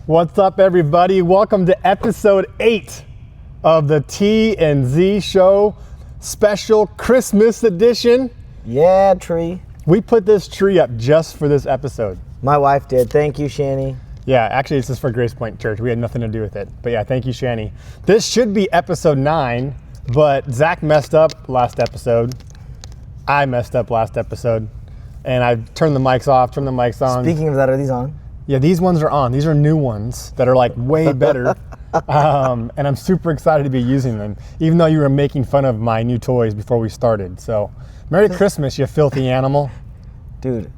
What's up, everybody? Welcome to episode 8 of the T and Z Show special Christmas edition. Yeah, tree. We put this tree up just for this episode. My wife did. Thank you, Shani. Yeah, actually, it's just for Grace Point Church. We had nothing to do with it. But yeah, thank you, Shani. This should be episode 9, but Zach messed up last episode. I messed up last episode. And I turned the mics off, turned the mics on. Speaking of that, are these on? Yeah, these ones are on. These are new ones that are like way better. And I'm super excited to be using them, even though you were making fun of my new toys before we started. So, Merry Christmas, you filthy animal. Dude,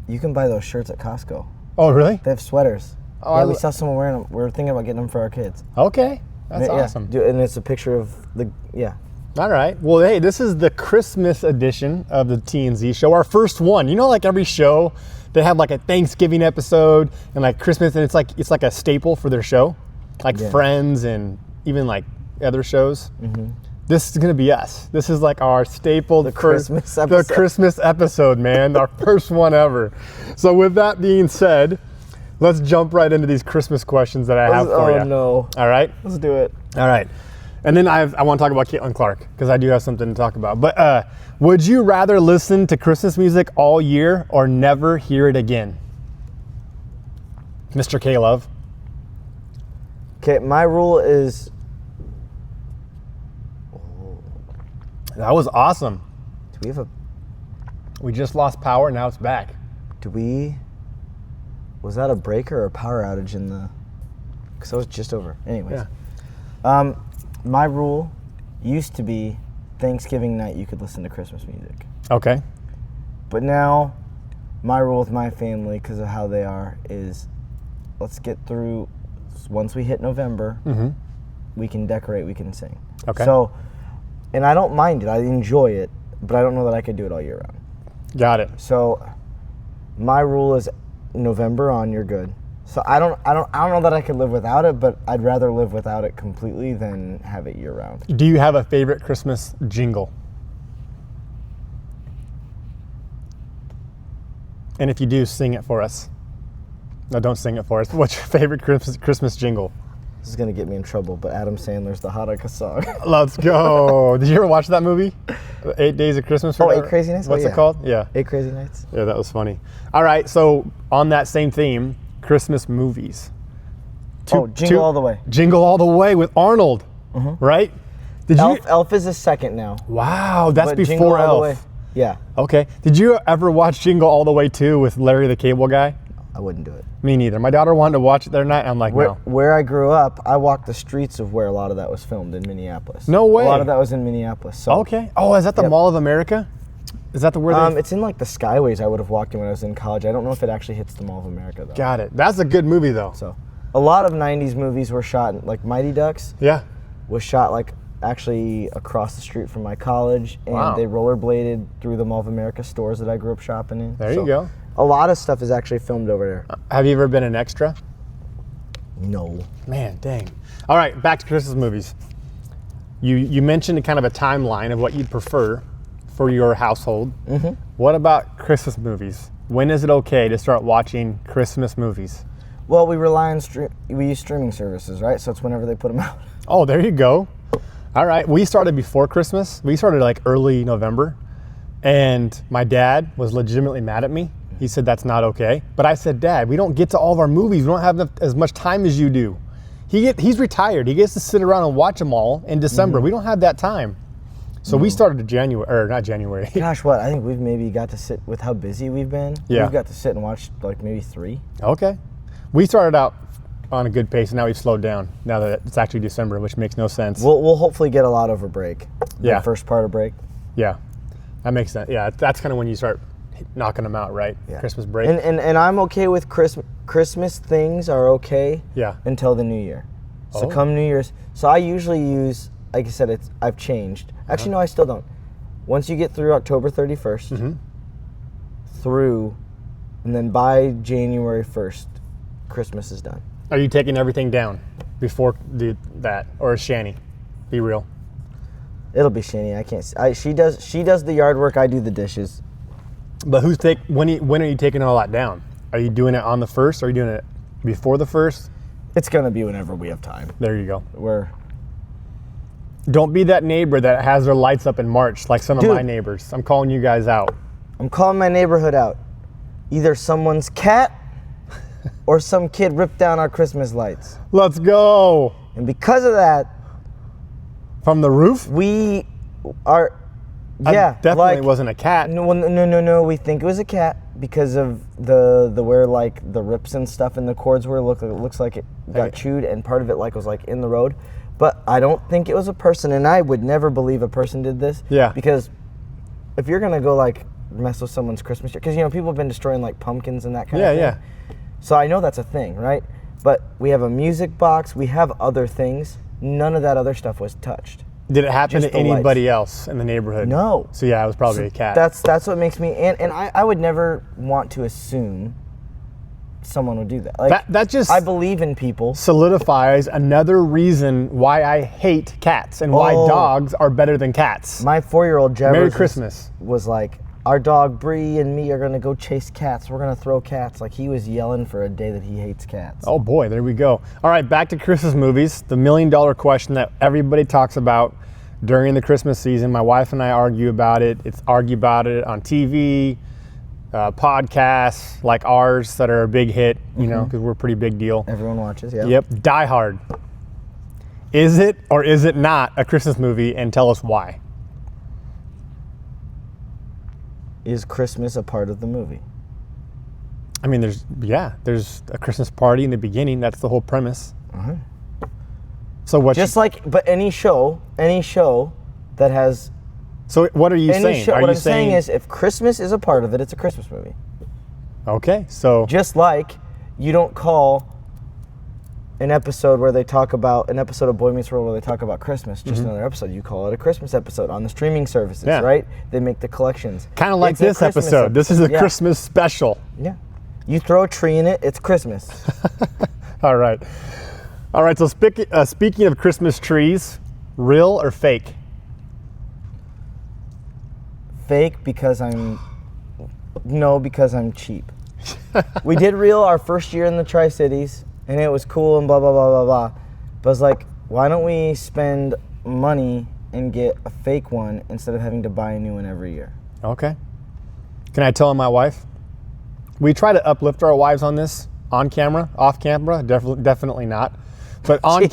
you can buy those shirts at Costco. Oh, really? They have sweaters. Oh, yeah, we saw someone wearing them. We're thinking about getting them for our kids. Okay, that's awesome. Dude, and it's a picture of All right. Well, hey, this is the Christmas edition of the T&Z Show, our first one. You know, like every show, they have like a Thanksgiving episode and like Christmas, and it's like a staple for their show, like Friends and even like other shows. Mm-hmm. This is gonna be us. This is like our staple Christmas episode. The Christmas episode, man, our first one ever. So with that being said, let's jump right into these Christmas questions that I have for you. Oh no! All right, let's do it. All right. And then I want to talk about Caitlin Clark because I do have something to talk about. But would you rather listen to Christmas music all year or never hear it again? Mr. K-Love. Okay, my rule is... That was awesome. Do we have a... We just lost power, now it's back. Was that a breaker or a power outage in the... Because that was just over. Anyways. Yeah. My rule used to be Thanksgiving night you could listen to Christmas music. Okay. But now, my rule with my family, because of how they are, is let's get through, once we hit November, we can decorate, we can sing. Okay. So, and I don't mind it, I enjoy it, but I don't know that I could do it all year round. Got it. So, my rule is November on, you're good. So I don't know that I could live without it, but I'd rather live without it completely than have it year round. Do you have a favorite Christmas jingle? And if you do, sing it for us. No, don't sing it for us. What's your favorite Christmas jingle? This is gonna get me in trouble, but Adam Sandler's the Hanukkah song. Let's go. Did you ever watch that movie? 8 Days of Christmas? Oh, 8 Crazy Nights? What's it called? Yeah. 8 Crazy Nights. Yeah, that was funny. All right, so on that same theme, Christmas movies. Jingle All the Way. Jingle All the Way with Arnold, right? Elf is a second now. Wow, that's But before Jingle All the Elf. Way, yeah. Okay. Did you ever watch Jingle All the Way 2 with Larry the Cable Guy? I wouldn't do it. Me neither. My daughter wanted to watch it the other night. I'm like, no. Where I grew up, I walked the streets of where a lot of that was filmed in Minneapolis. No way. A lot of that was in Minneapolis. So. Okay. Oh, is that the Mall of America? Is that the word? It's in like the Skyways I would have walked in when I was in college. I don't know if it actually hits the Mall of America though. Got it. That's a good movie though. So, a lot of 90s movies were shot, like Mighty Ducks. Yeah. Was shot like actually across the street from my college, and they rollerbladed through the Mall of America stores that I grew up shopping in. There you go. A lot of stuff is actually filmed over there. Have you ever been an extra? No. Man, dang. All right, back to Christmas movies. You mentioned kind of a timeline of what you'd prefer for your household. Mm-hmm. What about Christmas movies? When is it okay to start watching Christmas movies? Well, we rely on we use streaming services, right? So it's whenever they put them out. Oh, there you go. All right, we started before Christmas. We started like early November, and my dad was legitimately mad at me. He said that's not okay. But I said, Dad, we don't get to all of our movies. We don't have as much time as you do. He's retired. He gets to sit around and watch them all in December. We don't have that time. So we started in not January. Gosh, what? I think we've maybe got to sit, with how busy we've been, we've got to sit and watch like maybe 3. Okay. We started out on a good pace, and now we've slowed down now that it's actually December, which makes no sense. We'll hopefully get a lot over break. Yeah. The first part of break. Yeah. That makes sense. Yeah, that's kind of when you start knocking them out, right? Yeah. Christmas break. And I'm okay with Christmas things are okay until the New Year. So come New Year's. So I usually use, like I said, I've changed. Actually, no, I still don't. Once you get through October 31st, through, and then by January 1st, Christmas is done. Are you taking everything down before that, or is Shani? Be real. It'll be Shani. I can't. She does the yard work. I do the dishes. But when are you taking all that down? Are you doing it on the 1st, or are you doing it Before the 1st? It's going to be whenever we have time. There you go. Don't be that neighbor that has their lights up in March, like some of my neighbors. I'm calling you guys out. I'm calling my neighborhood out. Either someone's cat or some kid ripped down our Christmas lights. Let's go. And because of that... From the roof? We are... Yeah. Definitely wasn't a cat. No. We think it was a cat because of the where like the rips and stuff in the cords were. Looks like it got chewed, and part of it like was like in the road. But I don't think it was a person, and I would never believe a person did this. Yeah. Because if you're gonna go like mess with someone's Christmas tree, because people have been destroying like pumpkins and that kind of thing. Yeah. So I know that's a thing, right? But we have a music box. We have other things. None of that other stuff was touched. Did it happen to anybody else in the neighborhood? No. So yeah, it was probably a cat. That's what makes me, and I would never want to assume someone would do that. Like that just I believe in people. Solidifies another reason why I hate cats and why dogs are better than cats. My 4-year-old Jebba Merry Christmas was like, our dog Bree and me are gonna go chase cats. We're gonna throw cats. Like he was yelling for a day that he hates cats. Oh boy, there we go. All right, back to Christmas movies. The $1 million question that everybody talks about during the Christmas season. My wife and I argue about it. Argue about it on TV, podcasts like ours that are a big hit, because we're a pretty big deal. Everyone watches, yeah. Yep. Die Hard. Is it or is it not a Christmas movie? And tell us why. Is Christmas a part of the movie? I mean, there's a Christmas party in the beginning. That's the whole premise. Uh-huh. So what? But any show that has. So what are you saying? What I'm saying is, if Christmas is a part of it, it's a Christmas movie. Okay, so. Just like you don't call an episode where they talk about an episode of Boy Meets World where they talk about Christmas, just another episode. You call it a Christmas episode on the streaming services, right? They make the collections. Kind of like this episode. This is a Christmas special. Yeah. You throw a tree in it, it's Christmas. All right. So speaking of Christmas trees, real or fake? Fake because I'm cheap. We did real our first year in the Tri-Cities, and it was cool and blah, blah, blah, blah, blah. But I was like, why don't we spend money and get a fake one instead of having to buy a new one every year? Okay. Can I tell my wife? We try to uplift our wives on this, on camera, off camera, definitely not. But on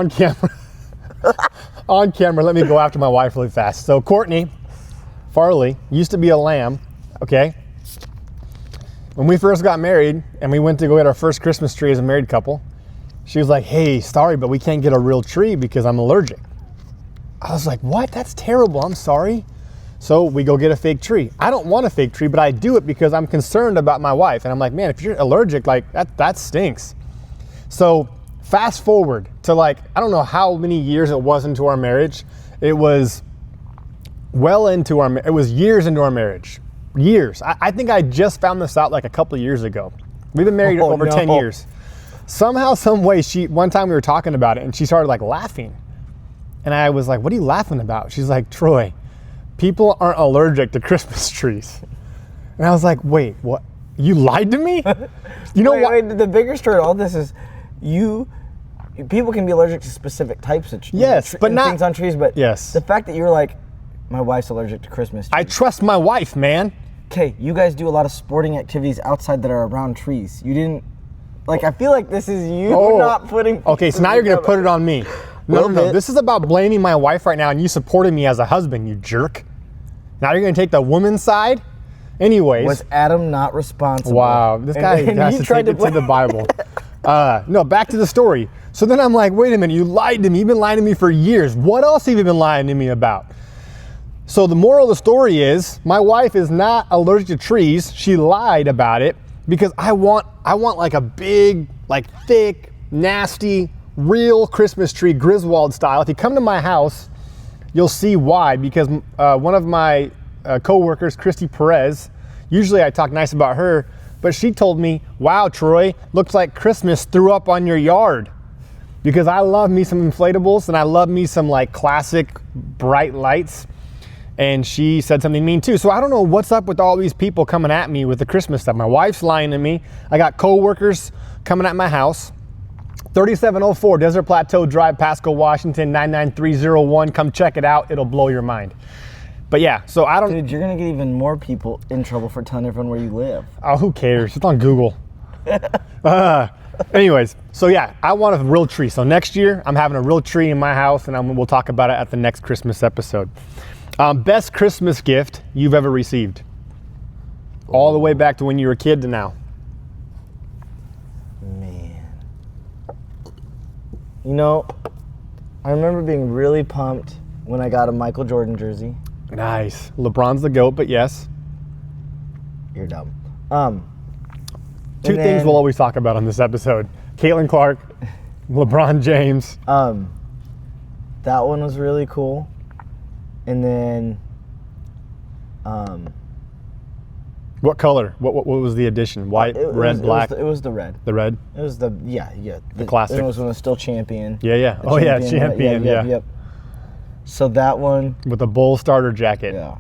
camera, on camera, let me go after my wife really fast. So Courtney Farley used to be a lamb, okay? When we first got married and we went to go get our first Christmas tree as a married couple, she was like, hey, sorry, but we can't get a real tree because I'm allergic. I was like, what? That's terrible. I'm sorry. So we go get a fake tree. I don't want a fake tree, but I do it because I'm concerned about my wife. And I'm like, man, if you're allergic, like that stinks. So fast forward to I don't know how many years it was into our marriage. It was it was years into our marriage. Years. I think I just found this out a couple of years ago. We've been married over 10 years. Somehow, some way, one time we were talking about it and she started laughing. And I was like, what are you laughing about? She's like, Troy, people aren't allergic to Christmas trees. And I was like, wait, what? You lied to me? You know what? Wait, the bigger story to all this is people can be allergic to specific types of trees. Yes, but not things on trees, but yes. The fact that you were like, my wife's allergic to Christmas trees. I trust my wife, man. Okay, you guys do a lot of sporting activities outside that are around trees. You didn't, I feel like this is you not putting... Okay, so now you're going to put it on me. No. This is about blaming my wife right now and you supporting me as a husband, you jerk. Now you're going to take the woman's side? Anyways. Was Adam not responsible? Wow, this guy has to take it to the Bible. No, back to the story. So then I'm like, wait a minute, you lied to me. You've been lying to me for years. What else have you been lying to me about? So the moral of the story is, my wife is not allergic to trees. She lied about it because I want a big, thick, nasty, real Christmas tree, Griswold style. If you come to my house, you'll see why. Because one of my co-workers, Christy Perez, usually I talk nice about her, but she told me, wow, Troy, looks like Christmas threw up on your yard. Because I love me some inflatables and I love me some classic bright lights. and she said something mean too. So I don't know what's up with all these people coming at me with the Christmas stuff. My wife's lying to me. I got coworkers coming at my house. 3704 Desert Plateau Drive, Pasco, Washington, 99301. Come check it out. It'll blow your mind. But yeah, so I don't... Dude, you're going to get even more people in trouble for telling everyone where you live. Oh, who cares? It's on Google. Anyways, so yeah, I want a real tree. So next year, I'm having a real tree in my house, and we'll talk about it at the next Christmas episode. Best Christmas gift you've ever received? All the way back to when you were a kid to now. You know, I remember being really pumped when I got a Michael Jordan jersey. Nice. LeBron's the GOAT, but yes. You're dumb. Two things we'll always talk about on this episode. Caitlin Clark, LeBron James. That one was really cool. And then... what color? What was the edition? White, red, black? It was the red. The red? It was the, the classic. It was when it was still champion. Yeah. Oh, champion. Yep. So that one. With the Bull starter jacket. Yeah.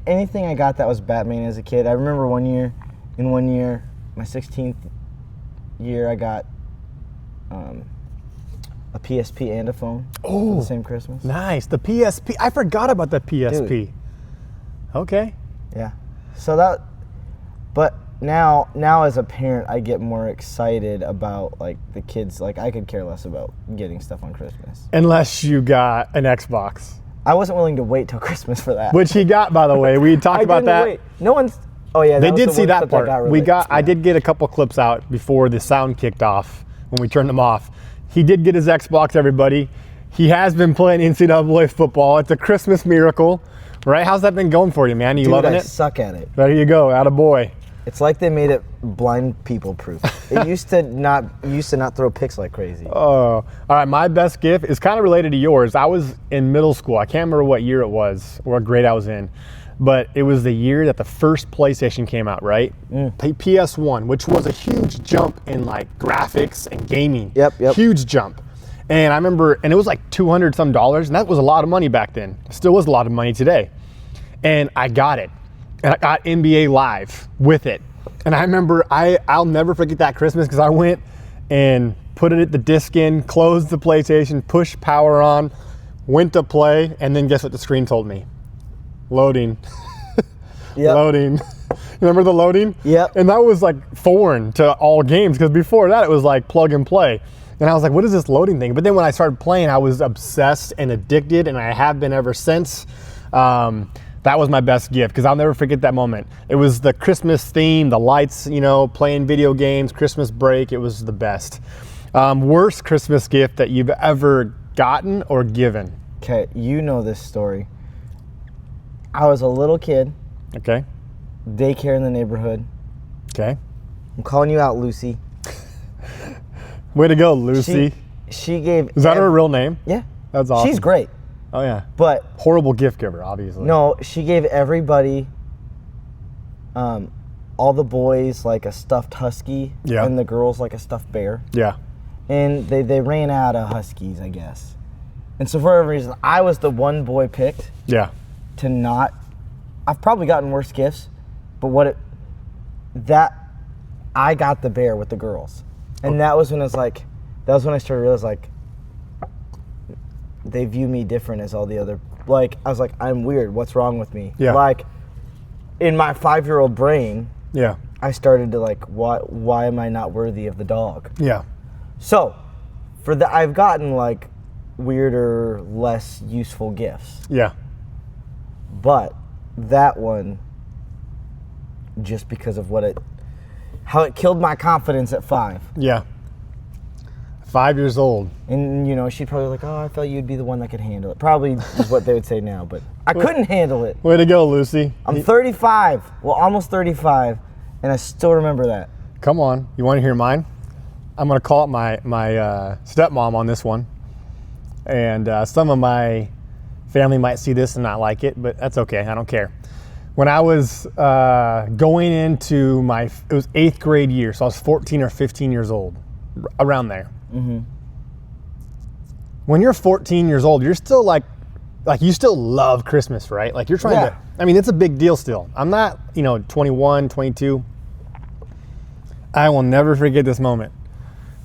Anything I got that was Batman as a kid. I remember one year, my 16th year, I got a PSP and a phone for the same Christmas. Nice. The PSP. I forgot about the PSP. Dude. Okay. Yeah. So that, but now as a parent, I get more excited about like the kids. Like I could care less about getting stuff on Christmas. Unless you got an Xbox. I wasn't willing to wait till Christmas for that. Which he got, by the way. We talked about that. Wait. No one's. Oh yeah. They did see that part. I did get a couple clips out before the sound kicked off when we turned them off. He did get his Xbox, everybody. He has been playing NCAA football. It's a Christmas miracle. Right? How's that been going for you, man? Are you loving it? I suck at it. There you go. Attaboy. It's like they made it blind people proof. It used to not throw picks like crazy. Oh. All right, my best gift is kind of related to yours. I was in middle school. I can't remember what year it was or what grade I was in. But it was the year that the first PlayStation came out, right? PS1, which was a huge jump in like graphics and gaming. Yep. Huge jump. And I remember, and it was like $200 some, and that was a lot of money back then. It still was a lot of money today. And I got it. And I got NBA Live with it. And I remember, I'll never forget that Christmas because I went and put it at the disc in, closed the PlayStation, pushed power on, went to play, and then guess what the screen told me? Loading. Yep. Loading. Remember the loading? Yep. And that was like foreign to all games because before that it was like plug and play. And I was like, what is this loading thing? But then when I started playing, I was obsessed and addicted, and I have been ever since. That was my best gift because I'll never forget that moment. It was the Christmas theme, the lights, playing video games, Christmas break. It was the best. Worst Christmas gift that you've ever gotten or given? Okay, you know this story. I was a little kid. Okay. Daycare in the neighborhood. Okay. I'm calling you out, Lucy. Way to go, Lucy. She gave... Is that her real name? Yeah. That's awesome. She's great. Oh, yeah. But... Horrible gift giver, obviously. No, she gave everybody, all the boys, like a stuffed husky. Yeah. And the girls, like a stuffed bear. Yeah. And they ran out of huskies, I guess. And so for whatever reason, I was the one boy picked. Yeah. To not... I've probably gotten worse gifts, but I got the bear with the girls. And that was when I started to realize, like, they view me different as all the other, like, I was like, I'm weird, what's wrong with me? Yeah. Like, in my 5-year-old brain, yeah, I started to, like, why am I not worthy of the dog? Yeah. So, I've gotten, like, weirder, less useful gifts. Yeah. But that one, just because of how it killed my confidence at 5. Yeah. 5 years old. And, she'd probably be like, oh, I felt you'd be the one that could handle it. Probably is what they would say now, but I couldn't handle it. Way to go, Lucy. I'm 35, almost 35, and I still remember that. Come on. You want to hear mine? I'm going to call up my stepmom on this one. And some of my family might see this and not like it, but that's okay. I don't care. When I was going into it was 8th grade year, so I was 14 or 15 years old, around there. Mm-hmm. When you're 14 years old, you're still like like you still love Christmas, right? Like you're trying to, I mean, it's a big deal still. I'm not, 21, 22. I will never forget this moment.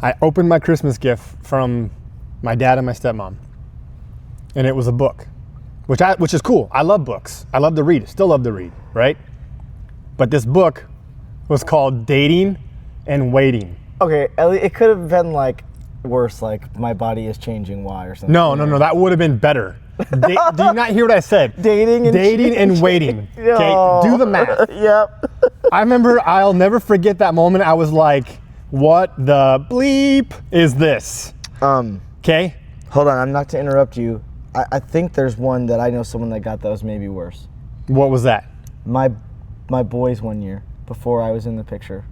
I opened my Christmas gift from my dad and my stepmom, and it was a book, which is cool. I love books. I love to read. Still love to read, right? But this book was called Dating and Waiting. Okay, it could have been like worse, like My Body Is Changing Why or something. No, that would have been better. Do you not hear what I said? Dating and waiting. Okay, do the math. Yep. I remember, I'll never forget that moment. I was like, what the bleep is this? Okay? Hold on, I'm not to interrupt you. I think there's one that I know someone that got that was maybe worse. What was that? My boys one year, before I was in the picture,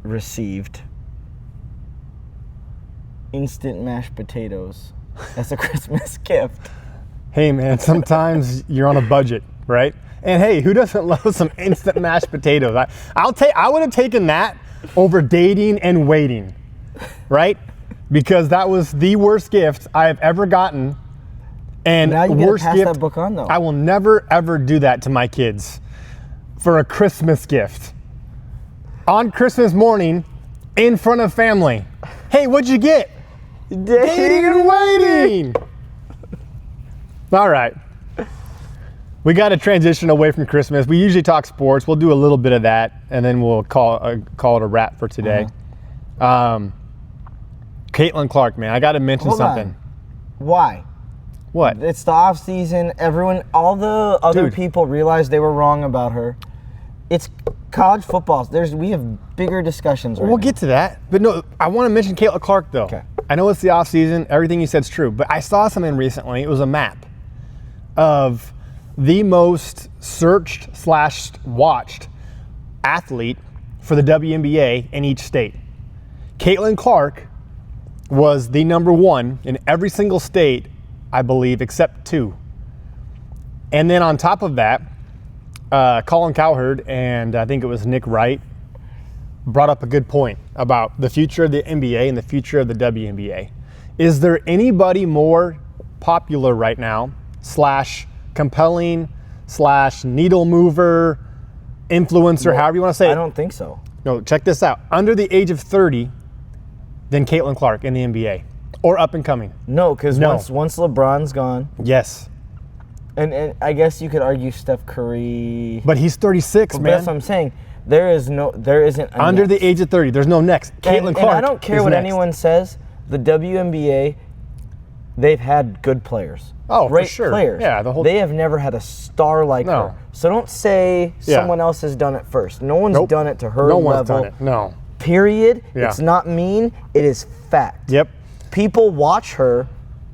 received instant mashed potatoes as a Christmas gift. Hey man, sometimes you're on a budget, right? And hey, who doesn't love some instant mashed potatoes? I would have taken that over dating and waiting, right? Because that was the worst gift I have ever gotten. And now you worst pass gift, that book on though. I will never ever do that to my kids for a Christmas gift. On Christmas morning, in front of family. Hey, what'd you get? Dating and waiting. All right. We got to transition away from Christmas. We usually talk sports. We'll do a little bit of that, and then we'll call it a wrap for today. Caitlin Clark, man, I got to mention something. Why? What? It's the off season. All the other people realized they were wrong about her. It's college football. We have bigger discussions right now. We'll get to that. But no, I want to mention Caitlin Clark, though. Okay. I know it's the off season. Everything you said's true. But I saw something recently. It was a map of the most searched / watched athlete for the WNBA in each state. Caitlin Clark was the number one in every single state, I believe, except 2. And then on top of that, Colin Cowherd and I think it was Nick Wright brought up a good point about the future of the NBA and the future of the WNBA. Is there anybody more popular right now / compelling / needle mover, influencer, however you want to say it? I don't think so. No, check this out. Under the age of 30 than Caitlin Clark in the NBA, or up and coming. No, because once LeBron's gone. Yes. And I guess you could argue Steph Curry. But he's 36, man. That's what I'm saying. There isn't under the age of 30. There's no next. Caitlin Clark. And I don't care what anyone says. The WNBA, they've had good players. Oh, great for sure. Players. Yeah, they have never had a star like her. So don't say someone else has done it first. No one's done it to her level. No one's done it. No. Period. Yeah. It's not mean. It is fact. Yep. People watch her.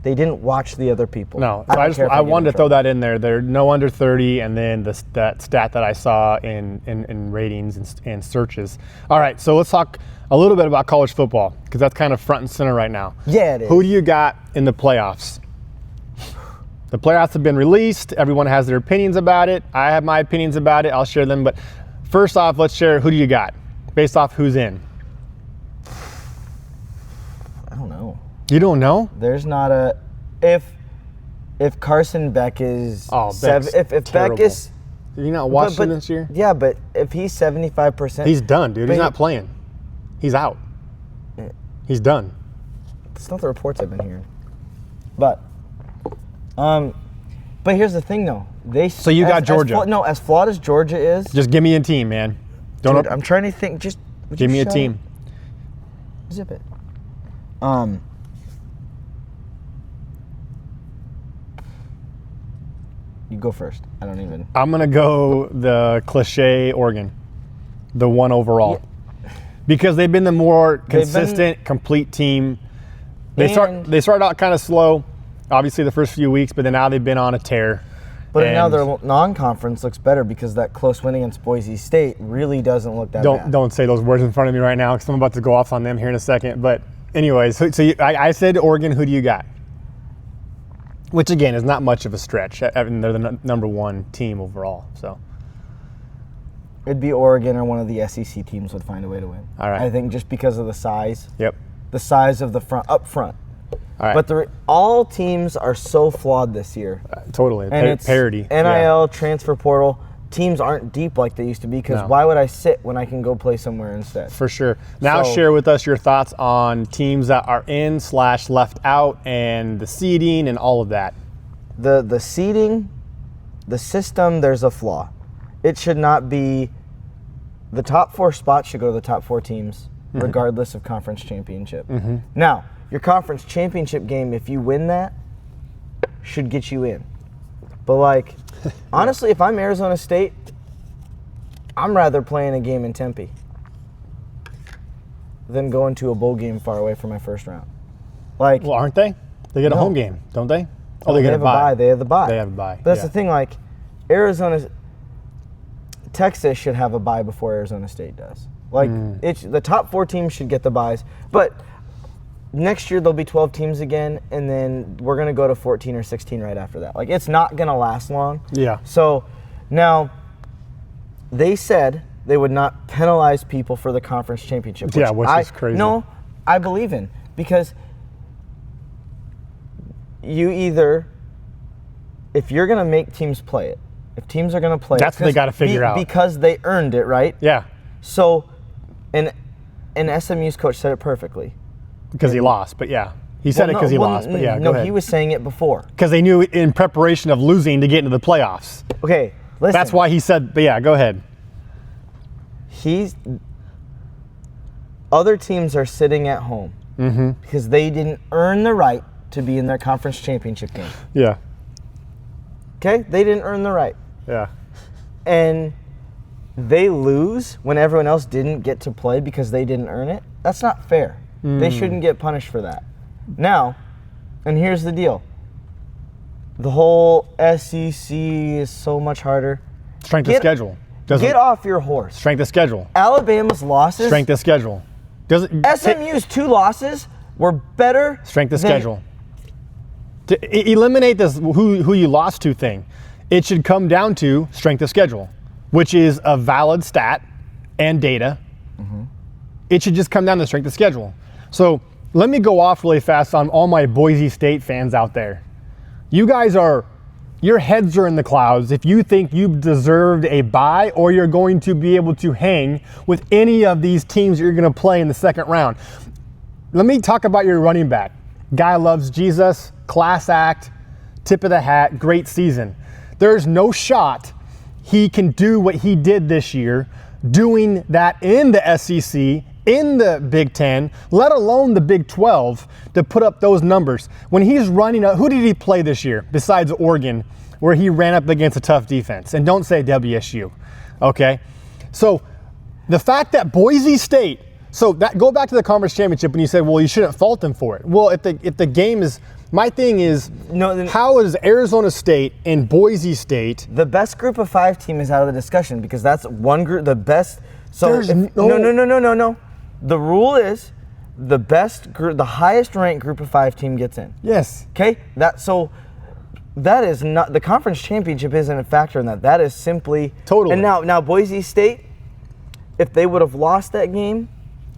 They didn't watch the other people. No, so I wanted to throw that in there. There are no under 30, and then that stat that I saw in ratings and searches. All right, so let's talk a little bit about college football, because that's kind of front and center right now. Yeah, it is. Who do you got in the playoffs? The playoffs have been released. Everyone has their opinions about it. I have my opinions about it. I'll share them. But first off, let's share who do you got based off who's in. I don't know. You don't know? There's not a if Carson Beck is if terrible. Beck is. Did you not watch him this year? Yeah, but if he's 75%, he's done, dude. He's not playing. He's out. He's done. That's not the reports I've been hearing. But here's the thing though. So you got Georgia. As flawed as Georgia is. Just give me a team, man. Dude, I'm trying to think. Just give me a team. Zip it. You go first. I don't even. I'm gonna go the cliche Oregon, the one overall, because they've been the more consistent, complete team. They started out kind of slow, obviously the first few weeks, but then now they've been on a tear. But now their non-conference looks better because that close win against Boise State really doesn't look that bad. Don't say those words in front of me right now, because I'm about to go off on them here in a second. But anyways, I said Oregon. Who do you got? Which again is not much of a stretch. I mean, they're the number one team overall. So it'd be Oregon, or one of the SEC teams would find a way to win. All right. I think just because of the size. Yep. The size of the front up front. All right. But all teams are so flawed this year. Totally. And it's parity. NIL, transfer portal. Teams aren't deep like they used to be because why would I sit when I can go play somewhere instead? For sure. Now share with us your thoughts on teams that are in / left out and the seeding and all of that. The seeding, the system, there's a flaw. It should not be the top 4 spots should go to the top 4 teams regardless of conference championship. Now, your conference championship game, if you win that, should get you in. But like, honestly, if I'm Arizona State, I'm rather playing a game in Tempe than going to a bowl game far away from my first round. Like, well, aren't they? They get a home game, don't they? Oh, they get a bye. They have the bye. They have a bye. But that's the thing. Like, Texas should have a bye before Arizona State does. Like, the top 4 teams should get the byes, but next year there'll be 12 teams again, and then we're going to go to 14 or 16 right after that. Like, it's not going to last long. Yeah. So now they said they would not penalize people for the conference championship. Which is crazy. No, I believe in, because you either, if you're going to make teams play it, if teams are going to play that's what they got to figure out. Because they earned it, right? Yeah. So, and SMU's coach said it perfectly. Because he lost, but yeah. He said it because he lost, but yeah, go ahead. No, he was saying it before. Because they knew in preparation of losing to get into the playoffs. Okay, listen. That's why he said, but yeah, go ahead. Other teams are sitting at home because they didn't earn the right to be in their conference championship game. Yeah. Okay? They didn't earn the right. Yeah. And they lose when everyone else didn't get to play because they didn't earn it. That's not fair. They shouldn't get punished for that. Now, and here's the deal. The whole SEC is so much harder. Strength of schedule. Get off your horse. Strength of schedule. Alabama's losses. Strength of schedule. SMU's 2 losses were better. Strength of schedule. To eliminate this who you lost to thing, it should come down to strength of schedule, which is a valid stat and data. It should just come down to strength of schedule. So let me go off really fast on all my Boise State fans out there. You guys your heads are in the clouds if you think you've deserved a bye or you're going to be able to hang with any of these teams that you're going to play in the second round. Let me talk about your running back. Guy loves Jesus, class act, tip of the hat, great season. There's no shot he can do what he did this year, doing that in the SEC, in the Big Ten, let alone the Big 12, to put up those numbers. When he's running up, who did he play this year besides Oregon, where he ran up against a tough defense? And don't say WSU, okay? So the fact that Boise State, go back to the conference championship and you said, well, you shouldn't fault them for it. Well, if the game is, my thing is, how is Arizona State and Boise State? The best group of 5 team is out of the discussion because that's one group, the best. So no. The rule is the best group, the highest ranked group of 5 team gets in. Yes. Okay? That is not, the conference championship isn't a factor in that. That is simply. Totally. And now Boise State, if they would have lost that game.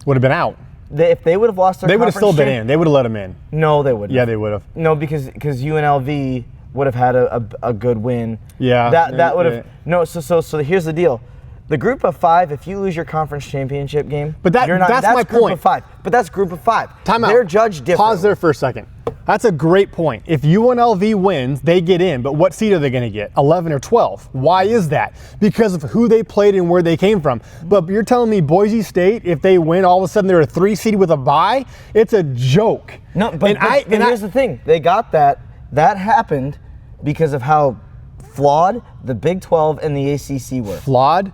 Would have been out. If they would have lost their they would have still been in. They would have let them in. No, they wouldn't. Yeah, they would have. No, because UNLV would have had a good win. Yeah. That would have. No, so here's the deal. The group of 5, if you lose your conference championship game, but that's my group point. Of 5. But that's group of 5. Time out. They're judged different. Pause there for a second. That's a great point. If UNLV wins, they get in, but what seed are they going to get? 11 or 12. Why is that? Because of who they played and where they came from. But you're telling me Boise State, if they win, all of a sudden they're a 3 seed with a bye? It's a joke. No, but here's the thing. They got that. That happened because of how flawed the Big 12 and the ACC were. Flawed?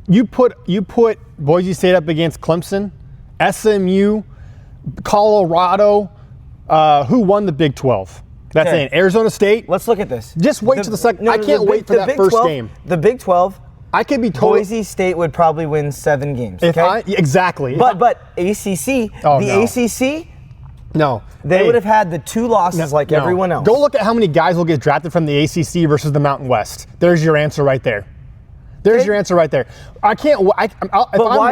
You put Boise State up against Clemson, SMU, Colorado. Who won the Big 12? That's it. Arizona State. Let's look at this. Just wait till the second. I can't wait for that first game. The Big 12. I could be told. Boise State would probably win 7 games. Okay? Exactly. But ACC. ACC. No. They would have had the 2 losses like everyone else. Go look at how many guys will get drafted from the ACC versus the Mountain West. There's your answer right there. There's your answer right there. I can't. If I'm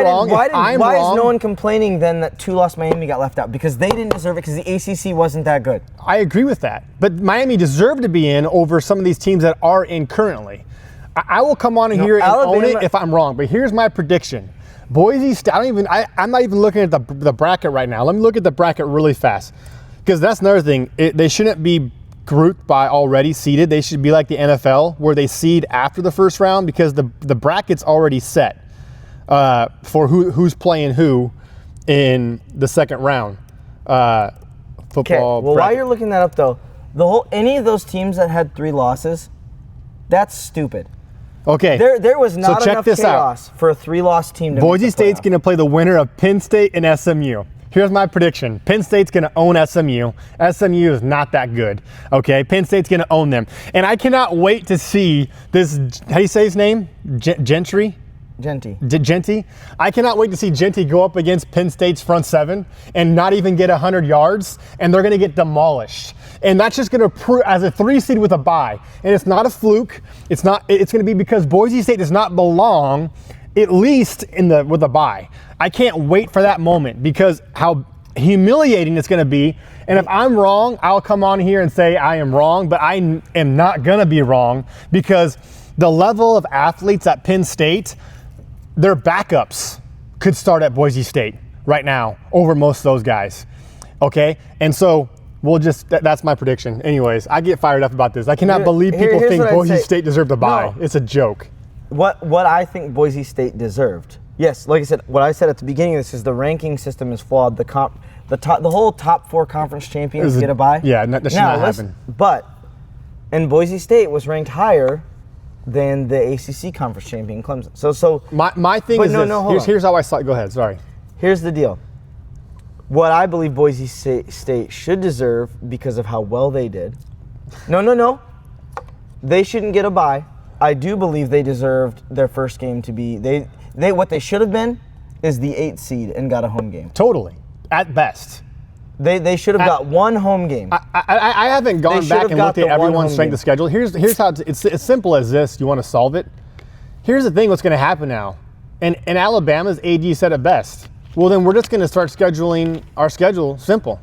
wrong, why is no one complaining then that 2-loss Miami got left out? Because they didn't deserve it because the ACC wasn't that good. I agree with that. But Miami deserved to be in over some of these teams that are in currently. I will come on here and own it if I'm wrong. But here's my prediction. Boise State, I'm not even looking at the bracket right now. Let me look at the bracket really fast. Because that's another thing. They shouldn't be grouped by already seeded. They should be like the NFL where they seed after the first round because the bracket's already set for who's playing who in the second round. Football. Well, while you're looking that up though, any of those teams that had 3 losses, that's stupid. Okay. There was not enough chaos for a 3-loss team to Boise State's going to play the winner of Penn State and SMU. Here's my prediction. Penn State's going to own SMU. SMU is not that good. Okay, Penn State's going to own them. And I cannot wait to see this, how do you say his name? Gentry? Genty. I cannot wait to see Genty go up against Penn State's front 7 and not even get 100 yards, and they're going to get demolished. And that's just going to prove as a 3 seed with a bye. And it's not a fluke. It's going to be because Boise State does not belong at least with a bye. I can't wait for that moment because how humiliating it's going to be. And if I'm wrong, I'll come on here and say I am wrong, but I am not going to be wrong because the level of athletes at Penn State, their backups could start at Boise State right now over most of those guys. Okay? And so that's my prediction. Anyways, I get fired up about this. I cannot believe people think Boise State deserved a bye. No. It's a joke. What I think Boise State deserved. Yes, like I said, what I said at the beginning of this is the ranking system is flawed. The whole top 4 conference champions get a bye. Yeah, that should not happen. And Boise State was ranked higher than the ACC conference champion Clemson. So my thing is this. Here's how I saw it. Go ahead. Sorry. Here's the deal. What I believe Boise State should deserve because of how well they did. No. They shouldn't get a bye. I do believe they deserved their first game to be what they should have been is the 8th seed and got a home game. Totally, at best. They should have got one home game. I haven't gone back and looked at everyone's strength of schedule. Here's how it's as simple as this. You want to solve it? Here's the thing. What's going to happen now? And Alabama's AD said it best. Well, then we're just going to start scheduling our schedule simple.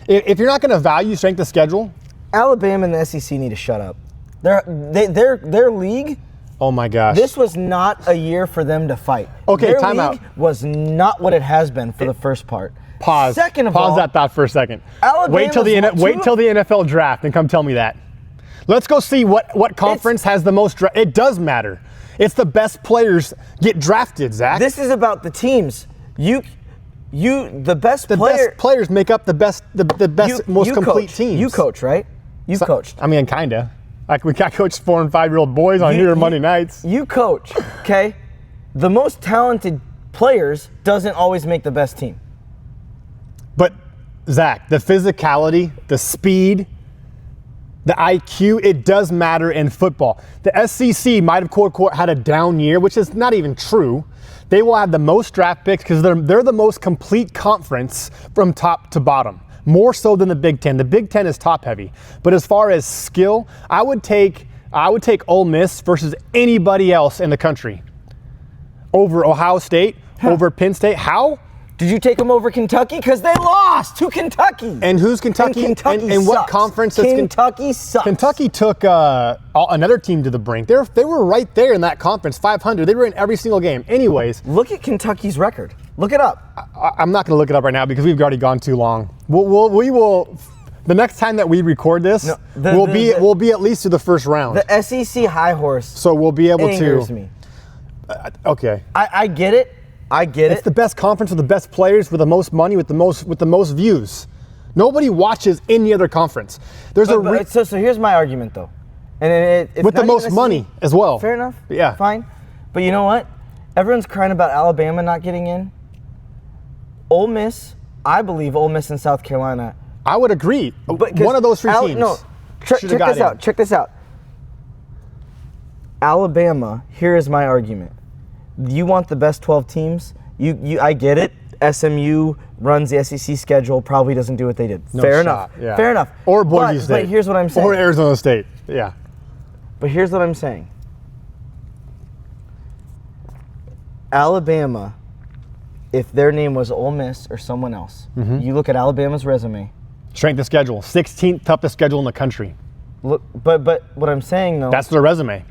If you're not going to value strength of schedule, Alabama and the SEC need to shut up. Their league. Oh my gosh! This was not a year for them to fight. Okay, their time out. Was not what it has been for the first part. Pause. Second of all, pause that thought for a second. Wait till the NFL draft and come tell me that. Let's go see what conference has the most. It does matter. It's the best players get drafted, Zach. This is about the teams. The best players make up the best, most complete teams. You coach, right? You've coached. I mean, kinda. Like I coached 4 and 5-year-old boys on here Monday nights. You coach, okay? The most talented players doesn't always make the best team. But Zach, the physicality, the speed, the IQ, it does matter in football. The SEC might have quote had a down year, which is not even true. They will have the most draft picks because they're the most complete conference from top to bottom. More so than the Big Ten. The Big Ten is top heavy. But as far as skill, I would take Ole Miss versus anybody else in the country. Over Ohio State, over Penn State. How? Did you take them over Kentucky? Because they lost to Kentucky. And who's Kentucky? And what conference is Kentucky sucks. Kentucky took another team to the brink. They were right there in that conference, 500. They were in every single game. Anyways. Look at Kentucky's record. Look it up. I'm not going to look it up right now because we've already gone too long. We will. The next time that we record this, we'll be at least to the first round. The SEC high horse. So we'll be able angers me. Okay. I get it. It's the best conference with the best players, with the most money, with the most views. Nobody watches any other conference. So here's my argument though, and it's with the most money as well. Fair enough. Yeah. Fine. But you know what? Everyone's crying about Alabama not getting in. Ole Miss, I believe Ole Miss and South Carolina. I would agree. One of those 3 teams. No, check this out. Check this out. Alabama. Here is my argument. You want the best 12 teams? I get it. SMU runs the SEC schedule. Probably doesn't do what they did. Fair enough. Yeah. Fair enough. Or Boise State. But here's what I'm saying. Or Arizona State. Yeah. But here's what I'm saying. Alabama, if their name was Ole Miss or someone else, you look at Alabama's resume. Strength of schedule, 16th toughest schedule in the country. Look, but what I'm saying though, that's their resume.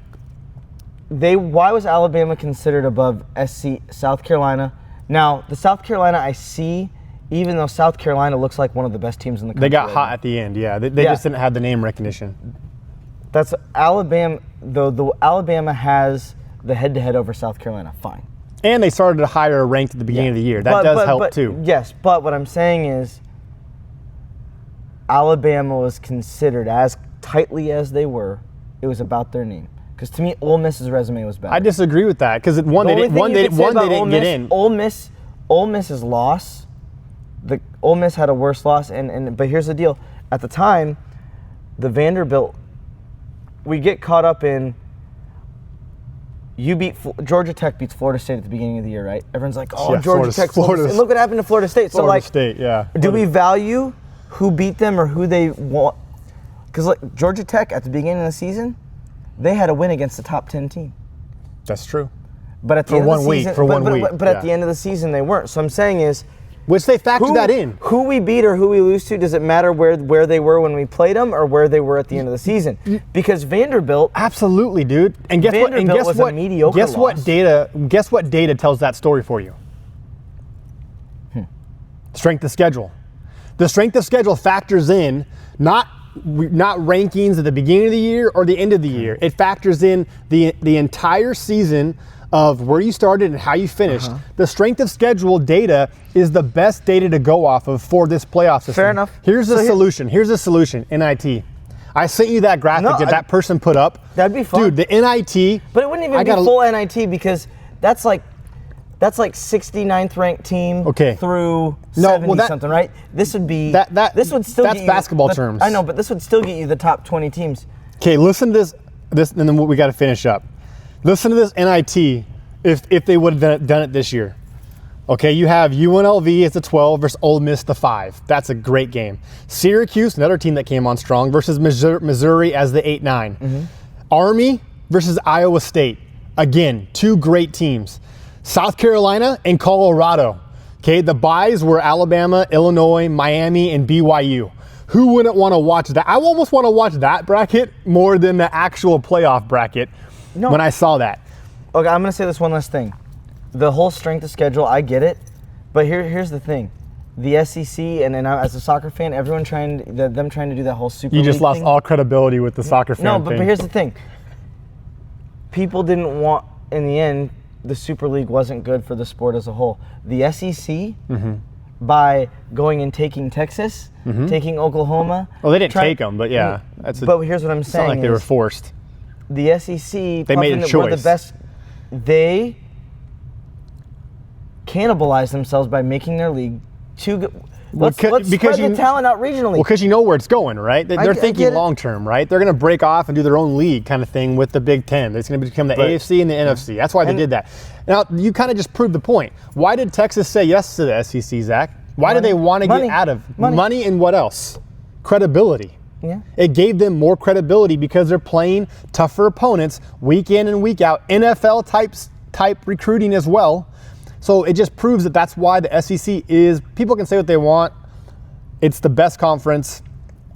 Why was Alabama considered above SC South Carolina? Now, the South Carolina I see, even though South Carolina looks like one of the best teams in the country. They got hot at the end, yeah. They just didn't have the name recognition. That's Alabama, though. The Alabama has the head-to-head over South Carolina. Fine. And they started higher ranked at the beginning of the year. That does help too. Yes, but what I'm saying is, Alabama was considered as tightly as they were. It was about their name. Because to me, Ole Miss's resume was better. I disagree with that because one they didn't get in. Ole Miss's loss. Ole Miss had a worse loss, but here's the deal. At the time, the Vanderbilt, we get caught up in. Georgia Tech beats Florida State at the beginning of the year, right? Everyone's like, "Oh, yeah, Georgia Tech." And look what happened to Florida State. Florida State, yeah. Do we value who beat them or who they want? Because like Georgia Tech at the beginning of the season, they had a win against the top 10 team. That's true. But at the end of the season, but at the end of the season they weren't. So I'm saying is, which they factored that in. Who we beat or who we lose to, does it matter where they were when we played them or where they were at the end of the season? Because Vanderbilt, absolutely, dude. And guess what? And guess what? Guess what data tells that story for you? Strength of schedule. The strength of schedule factors in not rankings at the beginning of the year or the end of the year. It factors in the entire season of where you started and how you finished. The strength of schedule data is the best data to go off of for this playoff system. Fair enough. Here's the solution. Here's the solution. NIT. I sent you that graphic that person put up. That'd be fun. Dude, the NIT. But it wouldn't even be full NIT because that's like 69th ranked team through 70 something, right? This would be this would still that's get basketball terms. I know, but this would still get you the top 20 teams. Okay, listen to this and then we got to finish up. Listen to this NIT if they would have done it this year. Okay, you have UNLV as the 12 versus Ole Miss the 5. That's a great game. Syracuse, another team that came on strong, versus Missouri as the 8-9. Army versus Iowa State. Again, two great teams. South Carolina and Colorado. Okay, the byes were Alabama, Illinois, Miami, and BYU. Who wouldn't want to watch that? I almost want to watch that bracket more than the actual playoff bracket when I saw that. Okay, I'm going to say this one last thing. The whole strength of schedule, I get it. But here's the thing. The SEC, and as a soccer fan, everyone trying to do that whole Super League You just lost thing. all credibility with the soccer fan thing. No, but here's the thing. People didn't want, in the end, the Super League wasn't good for the sport as a whole. The SEC, by going and taking Texas, taking Oklahoma. Well, they didn't take them, but yeah. But here's what I'm saying. It's not like they were forced. The SEC, they made a choice. Were the best. They cannibalized themselves by making their league too good. Let's spread the talent out regionally. Well, because you know where it's going, right? They're thinking long term, right? They're going to break off and do their own league kind of thing with the Big Ten. It's going to become the AFC and the NFC. That's why they did that. Now, you kind of just proved the point. Why did Texas say yes to the SEC, Zach? Why did they want to get out of money and what else? Credibility. Yeah. It gave them more credibility because they're playing tougher opponents week in and week out. NFL type recruiting as well. So it just proves that that's why the SEC is, people can say what they want. It's the best conference.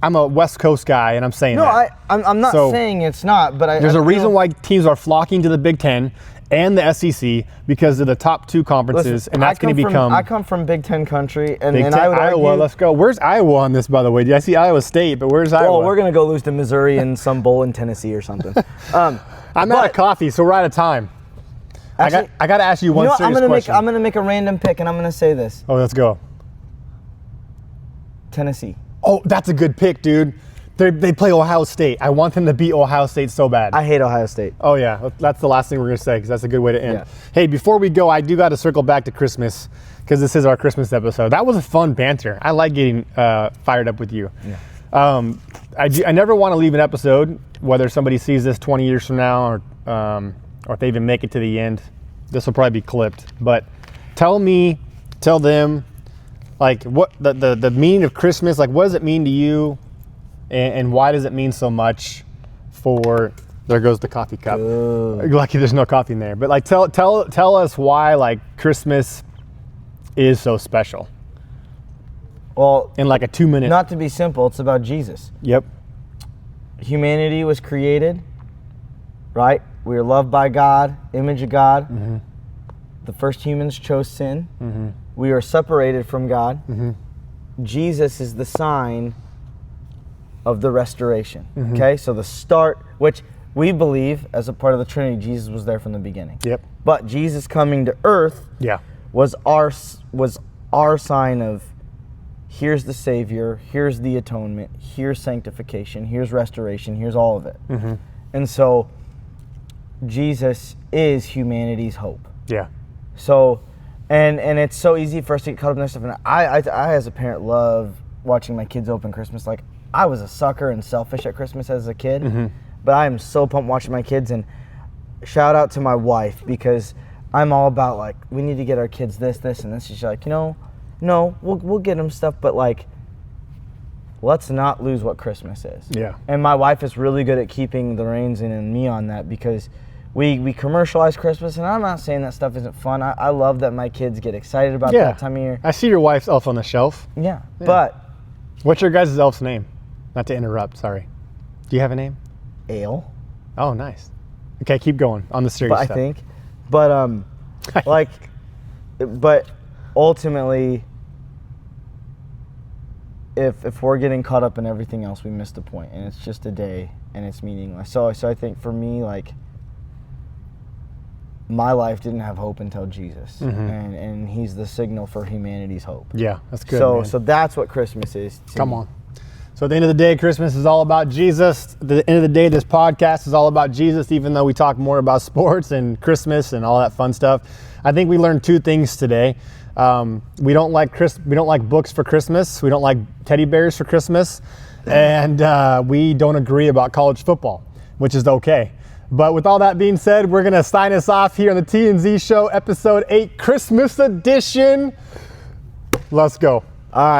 I'm a West Coast guy, and I'm saying that. No, I'm not saying it's not, but there's a reason why teams are flocking to the Big Ten and the SEC because of the top two conferences, and that's going to become. I come from Big Ten country, and Big Ten, I would Iowa. argue, let's go. Where's Iowa on this, by the way? I see Iowa State, but where's Iowa? Well, we're going to go lose to Missouri in some bowl in Tennessee or something. I'm out of coffee, so we're out of time. Actually, I got to ask you one serious question. I'm going to make a random pick, and I'm going to say this. Oh, let's go. Tennessee. Oh, that's a good pick, dude. They play Ohio State. I want them to beat Ohio State so bad. I hate Ohio State. Oh, yeah. That's the last thing we're going to say because that's a good way to end. Yeah. Hey, before we go, I do got to circle back to Christmas because this is our Christmas episode. That was a fun banter. I like getting fired up with you. Yeah. I never want to leave an episode, whether somebody sees this 20 years from now or if they even make it to the end. This will probably be clipped. But tell them, like, what the meaning of Christmas, like, what does it mean to you? And why does it mean so much for There goes the coffee cup. Ooh. Lucky there's no coffee in there. But like, tell us why like Christmas is so special. Well, in like a 2-minute. Not to be simple, it's about Jesus. Yep. Humanity was created, right? We were loved by God, image of God. Mm-hmm. The first humans chose sin. Mm-hmm. We are separated from God. Mm-hmm. Jesus is the sign of the restoration. Mm-hmm. Okay, so the start, which we believe as a part of the Trinity, Jesus was there from the beginning. Yep. But Jesus coming to earth was our sign of, here's the Savior, here's the atonement, here's sanctification, here's restoration, here's all of it. Mm-hmm. And so Jesus is humanity's hope. Yeah. So, and it's so easy for us to get caught up in that stuff. And I as a parent love watching my kids open Christmas. Like, I was a sucker and selfish at Christmas as a kid, mm-hmm. but I am so pumped watching my kids. And shout out to my wife, because I'm all about like, we need to get our kids this, and this. She's like, no, we'll get them stuff, but like, let's not lose what Christmas is. Yeah. And my wife is really good at keeping the reins in and me on that, because we commercialize Christmas, and I'm not saying that stuff isn't fun. I love that my kids get excited about that time of year. I see your wife's elf on the shelf. Yeah. But what's your guys' elf's name? Not to interrupt, sorry. Do you have a name? Ale. Oh, nice. Okay, keep going on the serious stuff. I think. But but ultimately, if we're getting caught up in everything else, we miss the point, and it's just a day and it's meaningless. So I think for me, like, my life didn't have hope until Jesus, mm-hmm. and he's the signal for humanity's hope. Yeah, that's good. So that's what Christmas is to Come me. on. So at the end of the day, Christmas is all about Jesus. At the end of the day, this podcast is all about Jesus, even though we talk more about sports and Christmas and all that fun stuff. I think we learned 2 things today. We don't like books for Christmas. We don't like teddy bears for Christmas. And we don't agree about college football, which is okay. But with all that being said, we're going to sign us off here on the T&Z Show, episode 8, Christmas edition. Let's go. All right.